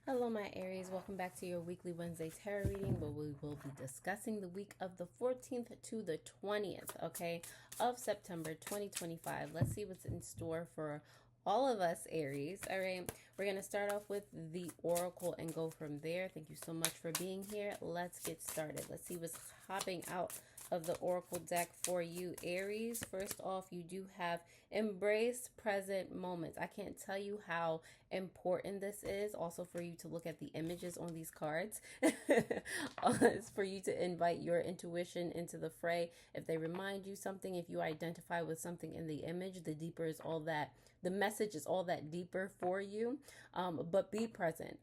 Hello, my Aries. Welcome back to your weekly Wednesday tarot reading, where we will be discussing the week of the 14th to the 20th, okay, of September 2025. Let's see what's in store for all of us, Aries. All right, we're going to start off with the oracle and go from there. Thank you so much for being here. Let's get started. Let's see what's hopping out of the oracle deck for you, Aries. First off, you do have embrace present moments. I can't tell you how important this is. Also, for you to look at the images on these cards. It's for you to invite your intuition into the fray. If they remind you something, if you identify with something in the image, the deeper is all that, the message is all that deeper for you. But be present.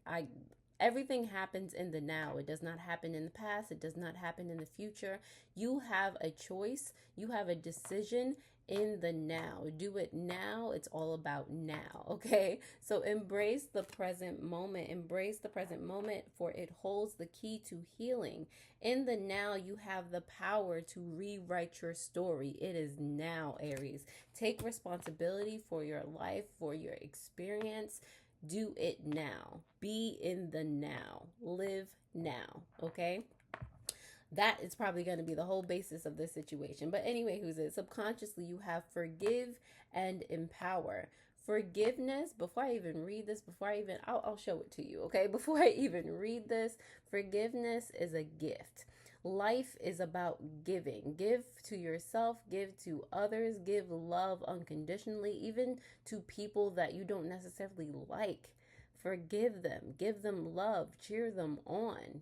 Everything happens in the now. It does not happen in the past. It does not happen in the future. You have a choice. You have a decision in the now. Do it now. It's all about now. Okay. So embrace the present moment. Embrace the present moment, for it holds the key to healing. In the now, you have the power to rewrite your story. It is now, Aries. Take responsibility for your life, for your experience. Do it now. Be in the now. Live now. Okay. That is probably going to be the whole basis of this situation. But anyway, who's it? Subconsciously, you have forgive and empower. Forgiveness, before I even read this, I'll show it to you, okay? Before I even read this, forgiveness is a gift. Life is about giving. Give to yourself, give to others, give love unconditionally, even to people that you don't necessarily like. Forgive them, give them love, cheer them on,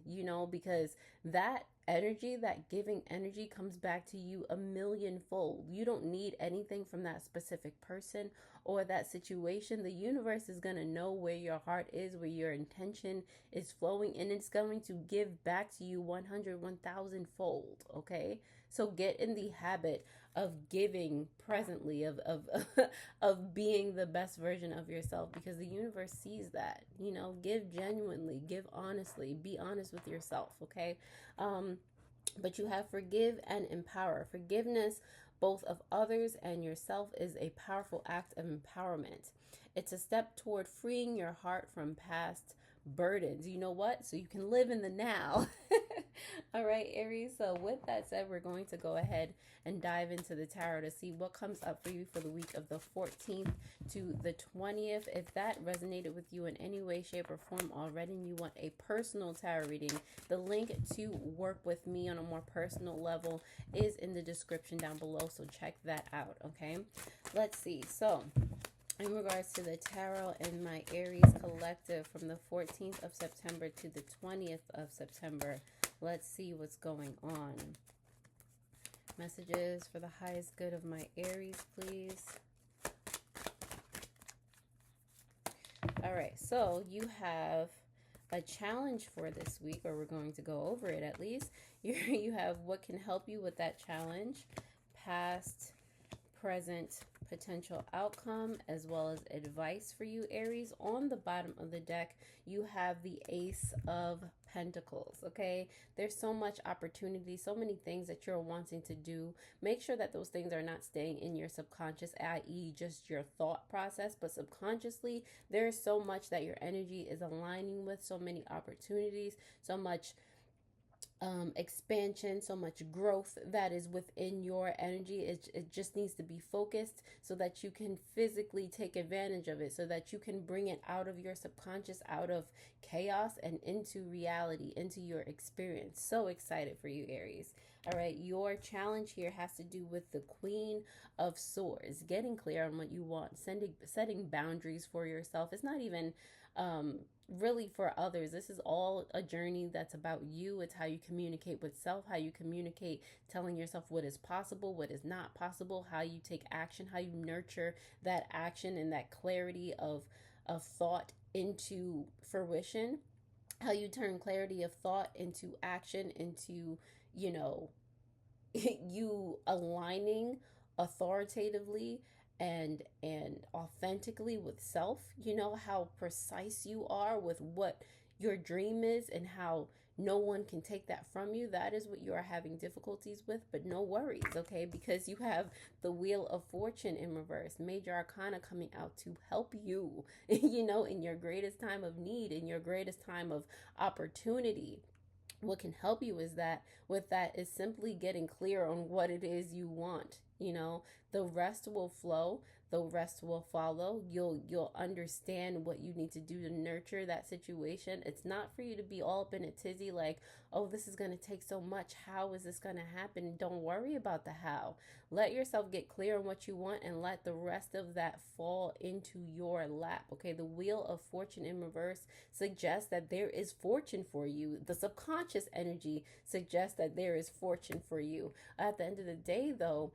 because that energy, that giving energy, comes back to you a millionfold. You don't need anything from that specific person or that situation. The universe is going to know where your heart is, where your intention is flowing, and it's going to give back to you 100, 1,000 fold. Okay. So get in the habit of giving presently, of being the best version of yourself, because the universe sees that. Give genuinely, give honestly, be honest with yourself. Okay. But you have forgive and empower. Forgiveness, both of others and yourself, is a powerful act of empowerment. It's a step toward freeing your heart from past burdens. You know what? So you can live in the now. All right, Aries. So with that said, we're going to go ahead and dive into the tarot to see what comes up for you for the week of the 14th to the 20th. If that resonated with you in any way, shape, or form already, and you want a personal tarot reading, the link to work with me on a more personal level is in the description down below. So check that out. Okay. Let's see. So in regards to the tarot and my Aries collective from the 14th of September to the 20th of September, let's see what's going on. Messages for the highest good of my Aries, please. All right, so you have a challenge for this week, or we're going to go over it at least. You have what can help you with that challenge: past, present, potential outcome, as well as advice for you, Aries. On the bottom of the deck, you have the Ace of Pentacles. Okay, there's so much opportunity, so many things that you're wanting to do. Make sure that those things are not staying in your subconscious, i.e., just your thought process, but subconsciously, there's so much that your energy is aligning with, so many opportunities, so much expansion, so much growth that is within your energy. It just needs to be focused so that you can physically take advantage of it, so that you can bring it out of your subconscious, out of chaos, and into reality, into your experience. So excited for you, Aries. All right, your challenge here has to do with the Queen of Swords, getting clear on what you want, setting boundaries for yourself. It's not even really for others. This is all a journey that's about you. It's how you communicate with self, how you communicate, telling yourself what is possible, what is not possible, how you take action, how you nurture that action and that clarity of thought into fruition, how you turn clarity of thought into action, into, you aligning authoritatively and authentically with self. You know how precise you are with what your dream is, and how no one can take that from you. That is what you are having difficulties with. But no worries, okay? Because you have the Wheel of Fortune in reverse, major arcana coming out to help you, you know, in your greatest time of need, in your greatest time of opportunity. What can help you is that with that is simply getting clear on what it is you want. You know, the rest will flow, the rest will follow. You'll understand what you need to do to nurture that situation. It's not for you to be all up in a tizzy like, oh, this is going to take so much, how is this going to happen? Don't worry about the how. Let yourself get clear on what you want, and let the rest of that fall into your lap. Okay, the Wheel of Fortune in reverse suggests that there is fortune for you. The subconscious energy suggests that there is fortune for you. At the end of the day, though,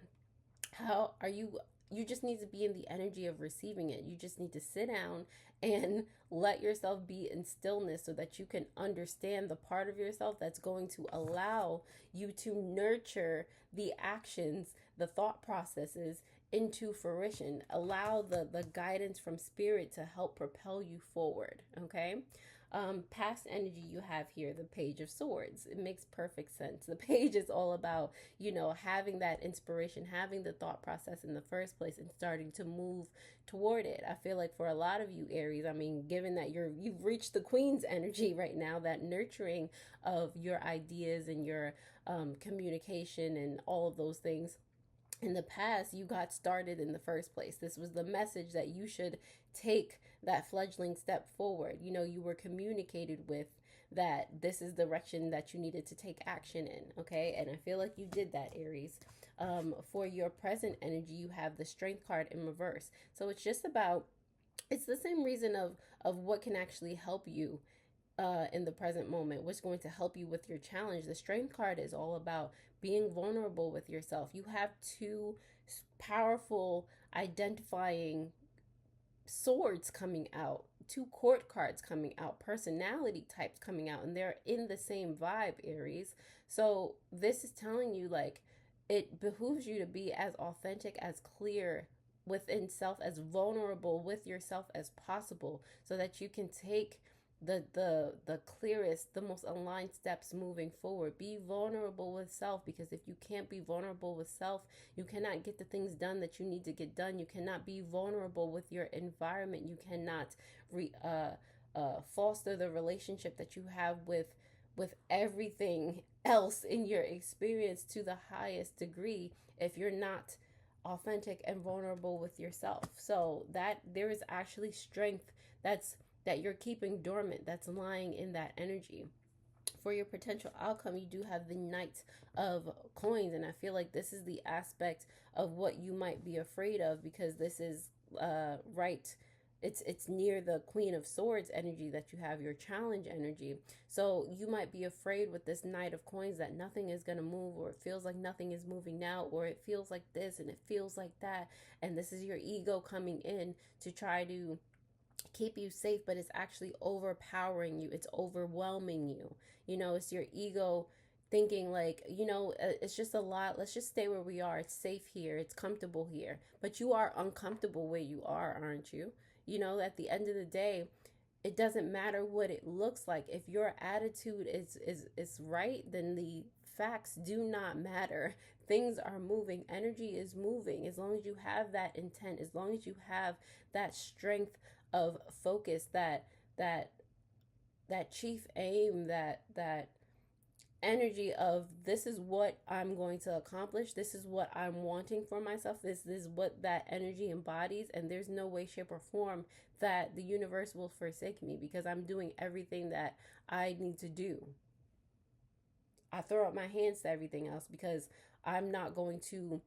how are you? You just need to be in the energy of receiving it. You just need to sit down and let yourself be in stillness, so that you can understand the part of yourself that's going to allow you to nurture the actions, the thought processes into fruition. Allow the guidance from spirit to help propel you forward. Okay. Past energy you have here, the Page of Swords. It makes perfect sense. The page is all about, you know, having that inspiration, having the thought process in the first place, and starting to move toward it. I feel like for a lot of you Aries, I mean, given that you've reached the Queen's energy right now, that nurturing of your ideas and your communication and all of those things, in the past you got started in the first place. This was the message that you should take that fledgling step forward. You know, you were communicated with that this is the direction that you needed to take action in. Okay, and I feel like you did that, Aries. For your present energy, you have the Strength card in reverse. So it's just about, it's the same reason of what can actually help you in the present moment, what's going to help you with your challenge. The Strength card is all about being vulnerable with yourself. You have two powerful identifying swords coming out, two court cards coming out, personality types coming out, and they're in the same vibe, Aries. So this is telling you, like, it behooves you to be as authentic, as clear within self, as vulnerable with yourself as possible, so that you can take the clearest, the most aligned steps moving forward. Be vulnerable with self, because if you can't be vulnerable with self, you cannot get the things done that you need to get done. You cannot be vulnerable with your environment. You cannot foster the relationship that you have with everything else in your experience to the highest degree if you're not authentic and vulnerable with yourself. So that there is actually strength that you're keeping dormant, that's lying in that energy. For your potential outcome, you do have the Knight of Coins, and I feel like this is the aspect of what you might be afraid of, because this is right, it's near the Queen of Swords energy that you have, your challenge energy. So you might be afraid with this Knight of Coins that nothing is going to move, or it feels like nothing is moving now, or it feels like this and it feels like that, and this is your ego coming in to try to keep you safe, but it's actually overpowering you. It's overwhelming you. You know, it's your ego thinking like, you know, it's just a lot. Let's just stay where we are. It's safe here. It's comfortable here. But you are uncomfortable where you are, aren't you? You know, at the end of the day, it doesn't matter what it looks like. If your attitude is right, then the facts do not matter. Things are moving. Energy is moving. As long as you have that intent, as long as you have that strength of focus, that chief aim, that energy of, this is what I'm going to accomplish, this is what I'm wanting for myself, this is what that energy embodies, and there's no way, shape, or form that the universe will forsake me, because I'm doing everything that I need to do. I throw up my hands to everything else, because I'm not going to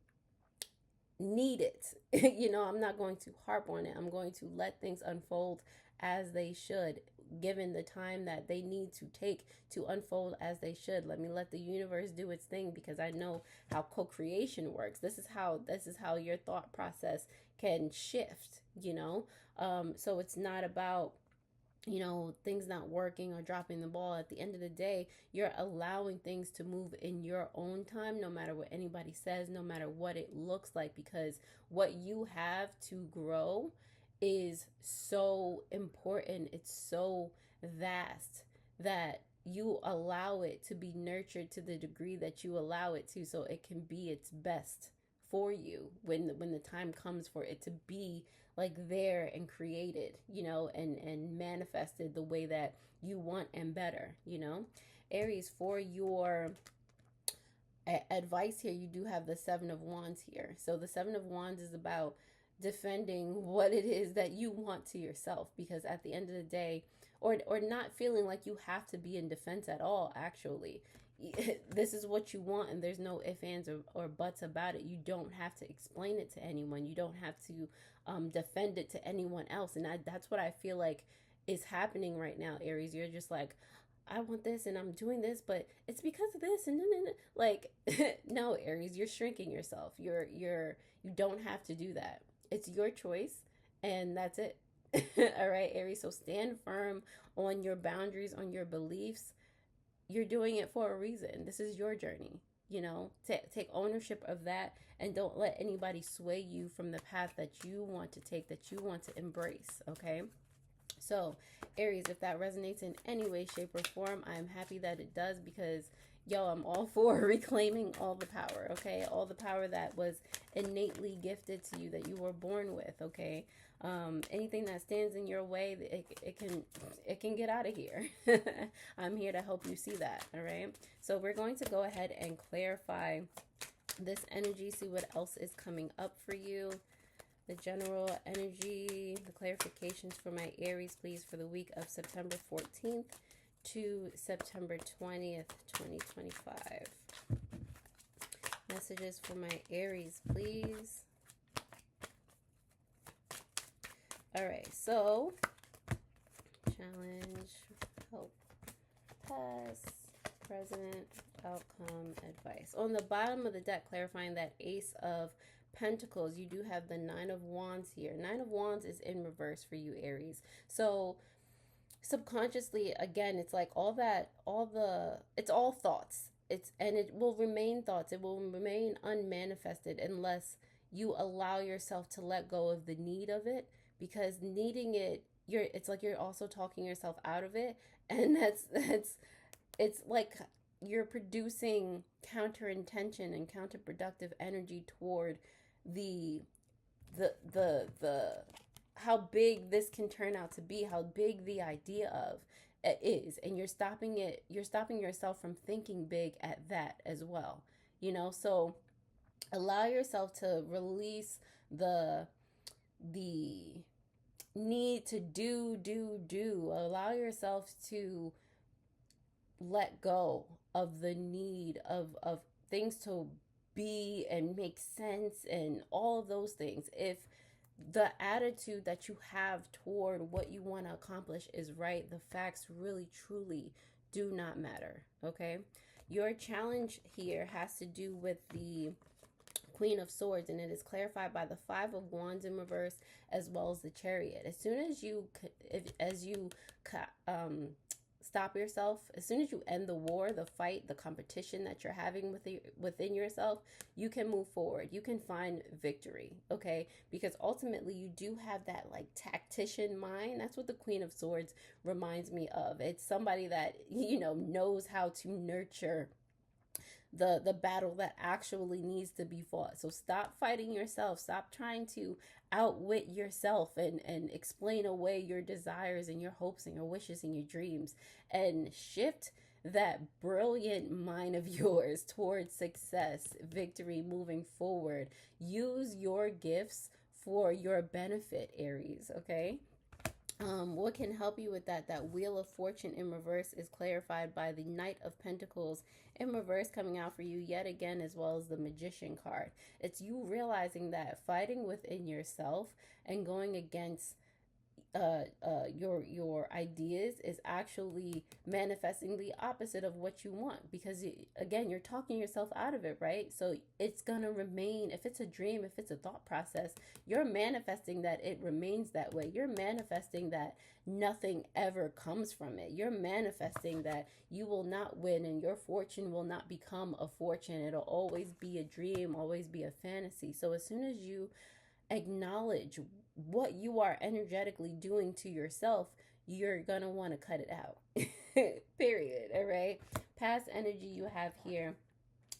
need it. You know, I'm not going to harp on it. I'm going to let things unfold as they should, given the time that they need to take to unfold as they should. Let me let the universe do its thing, because I know how co-creation works. This is how your thought process can shift, you know. So it's not about things not working or dropping the ball. At the end of the day, you're allowing things to move in your own time, no matter what anybody says, no matter what it looks like, because what you have to grow is so important. It's so vast that you allow it to be nurtured to the degree that you allow it to, so it can be its best for you when the time comes for it to be like there and created, and manifested the way that you want and better. Aries, for your advice here, you do have the Seven of Wands here. So the Seven of Wands is about defending what it is that you want to yourself, because at the end of the day, or not feeling like you have to be in defense at all. Actually, this is what you want, and there's no ifs, ands, or buts about it. You don't have to explain it to anyone. You don't have to defend it to anyone else. And that's what I feel like is happening right now, Aries. You're just like, I want this and I'm doing this, but it's because of this, and no. Like, no, Aries, you're shrinking yourself. You don't have to do that. It's your choice, and that's it. All right, Aries. So stand firm on your boundaries, on your beliefs. You're doing it for a reason. This is your journey. Take ownership of that, and don't let anybody sway you from the path that you want to take, that you want to embrace. Okay. So, Aries, if that resonates in any way, shape, or form, I'm happy that it does, because, I'm all for reclaiming all the power, okay? All the power that was innately gifted to you, that you were born with, okay? Anything that stands in your way, it can get out of here. I'm here to help you see that, all right? So we're going to go ahead and clarify this energy, see what else is coming up for you. The general energy, the clarifications for my Aries, please, for the week of September 14th to September 20th, 2025. Messages for my Aries, please. All right, so challenge, help, pass, present, outcome, advice. On the bottom of the deck, clarifying that Ace of Pentacles, you do have the Nine of Wands here. Nine of Wands is in reverse for you, Aries. So subconsciously, again, it's like it's all thoughts. And it will remain thoughts. It will remain unmanifested unless you allow yourself to let go of the need of it, because needing it, it's like you're also talking yourself out of it. And it's like you're producing counter intention and counterproductive energy toward the how big this can turn out to be, how big the idea of it is, and you're stopping yourself from thinking big at that as well. So allow yourself to release the need to do. Allow yourself to let go of the need of things to be and make sense and all of those things. If the attitude that you have toward what you want to accomplish is right, the facts really truly do not matter. Okay, your challenge here has to do with the Queen of Swords, and it is clarified by the Five of Wands in reverse, as well as the Chariot. As soon as you stop yourself, as soon as you end the war, the fight, the competition that you're having within yourself, you can move forward. You can find victory, okay? Because ultimately you do have that like tactician mind. That's what the Queen of Swords reminds me of. It's somebody that, knows how to nurture the battle that actually needs to be fought. So stop fighting yourself. Stop trying to outwit yourself and explain away your desires and your hopes and your wishes and your dreams, and shift that brilliant mind of yours towards success, victory, moving forward. Use your gifts for your benefit, Aries, okay? What can help you with that? That Wheel of Fortune in reverse is clarified by the Knight of Pentacles in reverse coming out for you yet again, as well as the Magician card. It's you realizing that fighting within yourself and going against your ideas is actually manifesting the opposite of what you want, because again, you're talking yourself out of it, right? So it's gonna remain, if it's a dream, if it's a thought process, you're manifesting that it remains that way. You're manifesting that nothing ever comes from it. You're manifesting that you will not win, and your fortune will not become a fortune. It'll always be a dream, always be a fantasy. So as soon as you acknowledge what you are energetically doing to yourself, you're gonna want to cut it out. Period. All right. Past energy you have here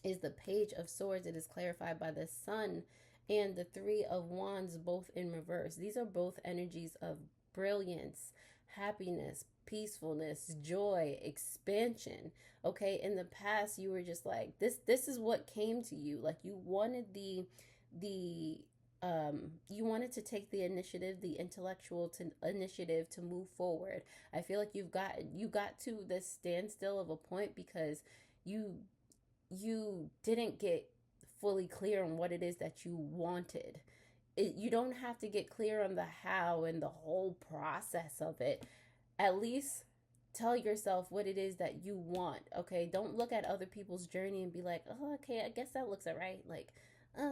is the Page of Swords. It is clarified by the Sun and the Three of Wands, both in reverse. These are both energies of brilliance, happiness, peacefulness, joy, expansion. Okay, in the past you were just like this is what came to you. Like you wanted the you wanted to take the initiative, the intellectual initiative to move forward. I feel like you got to this standstill of a point because you you didn't get fully clear on what it is that you wanted. You don't have to get clear on the how and the whole process of it. At least tell yourself what it is that you want. Okay, don't look at other people's journey and be like, oh, okay, I guess that looks all right. Like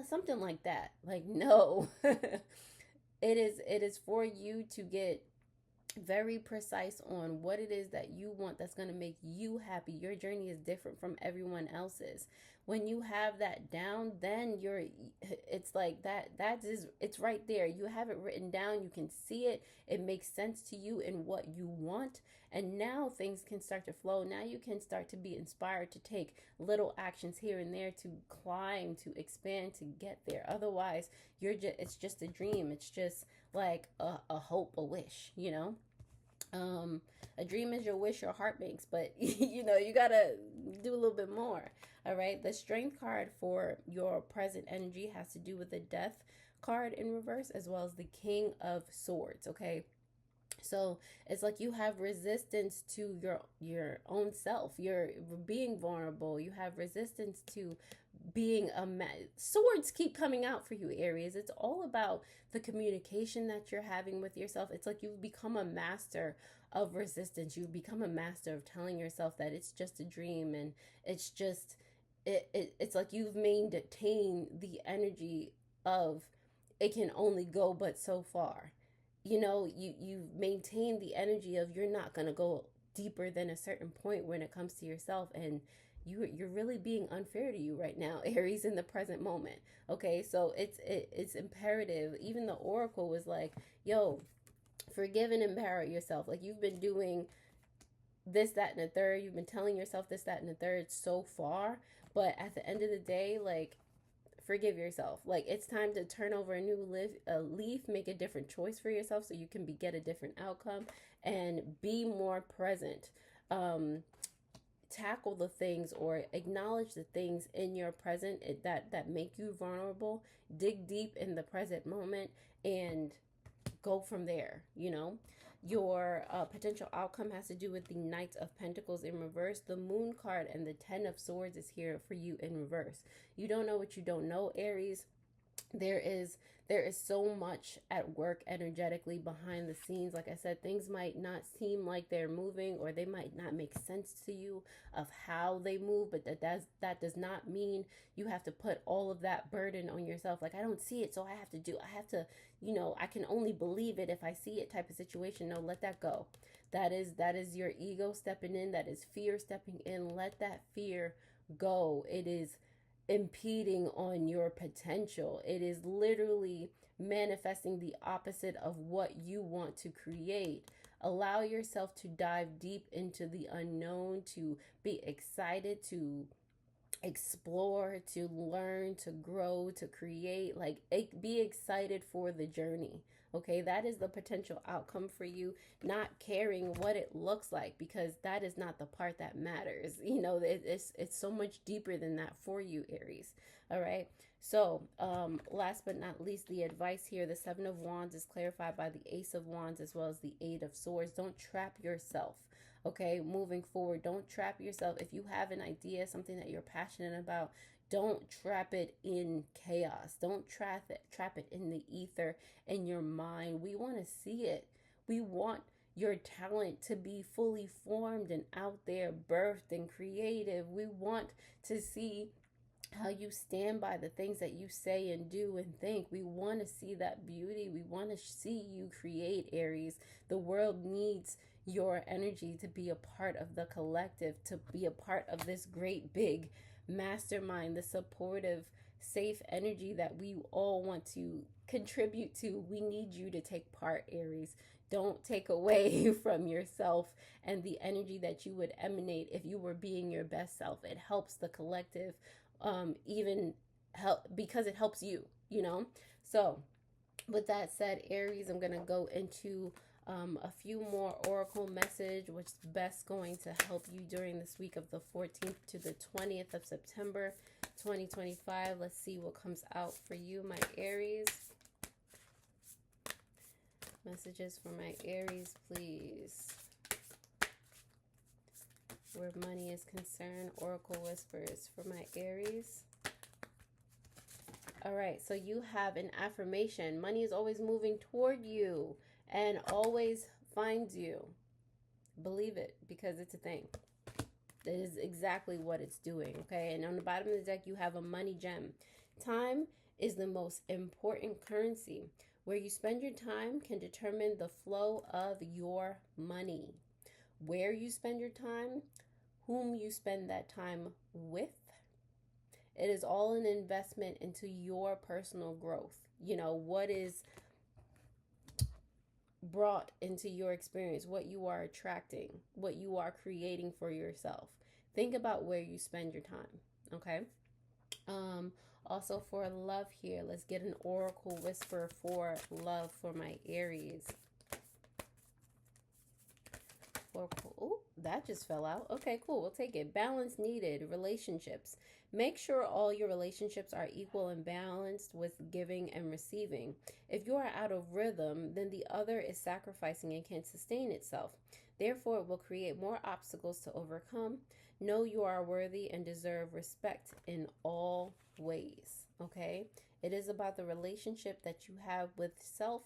something like that. Like, no. It is for you to get very precise on what it is that you want that's going to make you happy. Your journey is different from everyone else's. When you have that down, then it's like it's right there. You have it written down, you can see it, it makes sense to you in what you want, and now things can start to flow. Now you can start to be inspired to take little actions here and there to climb, to expand, to get there. Otherwise, it's just a dream. It's just like a hope, a wish, a dream is your wish your heart makes, but you gotta do a little bit more. All right, the Strength card for your present energy has to do with the Death card in reverse, as well as the King of Swords. Okay, so it's like you have resistance to your own self. You're being vulnerable. You have resistance to being swords keep coming out for you, Aries. It's all about the communication that you're having with yourself. It's like you've become a master of resistance. You've become a master of telling yourself that it's just a dream, and it's just it's like you've maintained the energy of it can only go but so far. You've maintained the energy of you're not going to go deeper than a certain point when it comes to yourself, and you're really being unfair to you right now, Aries, in the present moment. Okay, so it's imperative. Even the oracle was like, yo, forgive and empower yourself. Like, you've been doing this, that, and the third. You've been telling yourself this, that, and the third so far, but at the end of the day, like, forgive yourself. Like, it's time to turn over a new leaf, make a different choice for yourself so you can get a different outcome and be more present. Tackle the things, or acknowledge the things in your present that make you vulnerable. Dig deep in the present moment and go from there. Your potential outcome has to do with the Knight of Pentacles in reverse. The Moon card and the Ten of Swords is here for you in reverse. You don't know what you don't know, Aries. There is so much at work energetically behind the scenes. Like I said, things might not seem like they're moving, or they might not make sense to you of how they move, but that does not mean you have to put all of that burden on yourself. Like, I don't see it, so I have to I can only believe it if I see it type of situation. No, let that go. That is your ego stepping in. That is fear stepping in. Let that fear go. It is impeding on your potential. It is literally manifesting the opposite of what you want to create. Allow yourself to dive deep into the unknown, to be excited, to explore, to learn, to grow, to create. Like, be excited for the journey. Okay, that is the potential outcome for you, not caring what it looks like, because that is not the part that matters. It's so much deeper than that for you, Aries. All right. So, last but not least, the advice here, the Seven of Wands is clarified by the Ace of Wands, as well as the Eight of Swords. Don't trap yourself. Okay, moving forward, don't trap yourself. If you have an idea, something that you're passionate about, don't trap it in chaos. Don't trap it in the ether, in your mind. We want to see it. We want your talent to be fully formed and out there, birthed and creative. We want to see how you stand by the things that you say and do and think. We want to see that beauty. We want to see you create, Aries. The world needs your energy to be a part of the collective, to be a part of this great big mastermind, the supportive, safe energy that we all want to contribute to. We need you to take part, Aries. Don't take away from yourself and the energy that you would emanate if you were being your best self. It helps the collective, even help because it helps you, you know. So with that said, Aries, I'm going to go into a few more oracle message, which is best going to help you during this week of the 14th to the 20th of September 2025. Let's see what comes out for you, my Aries. Messages for my Aries, please. Where money is concerned, oracle whispers for my Aries. All right, so you have an affirmation. Money is always moving toward you and always finds you. Believe it, because it's a thing. That is exactly what it's doing, okay? And on the bottom of the deck, you have a money gem. Time is the most important currency. Where you spend your time can determine the flow of your money. Where you spend your time, whom you spend that time with. It is all an investment into your personal growth. You know, what is brought into your experience, what you are attracting, what you are creating for yourself. Think about where you spend your time, okay? Also for love here, let's get an oracle whisper for love for my Aries. Oracle, oh, that just fell out. Okay, cool, we'll take it. Balance needed, relationships. Make sure all your relationships are equal and balanced with giving and receiving. If you are out of rhythm, then the other is sacrificing and can't sustain itself. Therefore, it will create more obstacles to overcome. Know you are worthy and deserve respect in all ways, okay? It is about the relationship that you have with self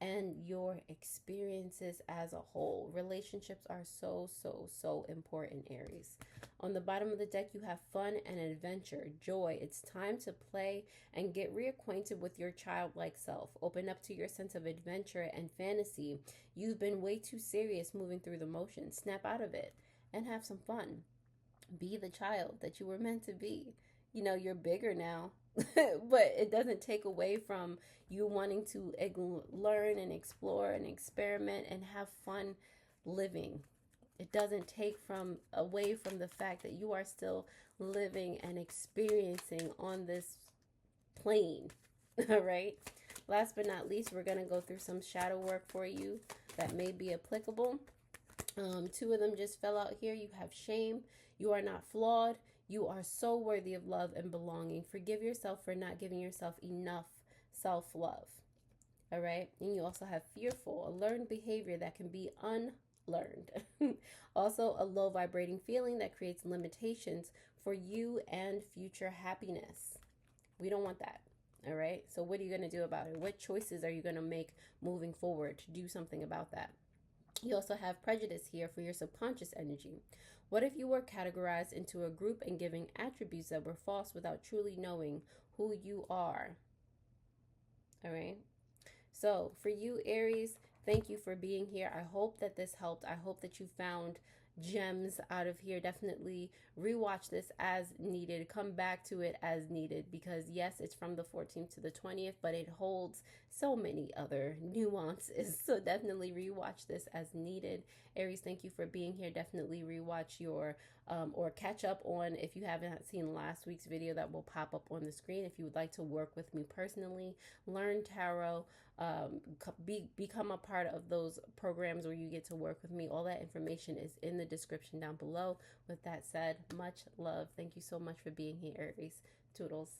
and your experiences as a whole. Relationships are so important, Aries. On the bottom of the deck, you have fun and adventure, joy. It's time to play and get reacquainted with your childlike self. Open up to your sense of adventure and fantasy. You've been way too serious moving through the motions. Snap out of it and have some fun. Be the child that you were meant to be. You know, you're bigger now, but it doesn't take away from you wanting to learn and explore and experiment and have fun living. It doesn't take away from the fact that you are still living and experiencing on this plane. All right. Last but not least, we're going to go through some shadow work for you that may be applicable. Two of them just fell out here. You have shame. You are not flawed. You are so worthy of love and belonging. Forgive yourself for not giving yourself enough self-love. All right. And you also have fearful, a learned behavior that can be unlearned. Also, a low vibrating feeling that creates limitations for you and future happiness. We don't want that. All right. So what are you going to do about it? What choices are you going to make moving forward to do something about that? You also have prejudice here for your subconscious energy. What if you were categorized into a group and given attributes that were false without truly knowing who you are? All right. So for you, Aries, thank you for being here. I hope that this helped. I hope that you found gems out of here. Definitely rewatch this as needed. Come back to it as needed because yes, it's from the 14th to the 20th, but it holds so many other nuances. So definitely rewatch this as needed. Aries, thank you for being here. Definitely rewatch your or catch up on, if you haven't seen last week's video, that will pop up on the screen. If you would like to work with me personally, learn tarot, become a part of those programs where you get to work with me. All that information is in the description down below. With that said, much love. Thank you so much for being here, Aries. Toodles.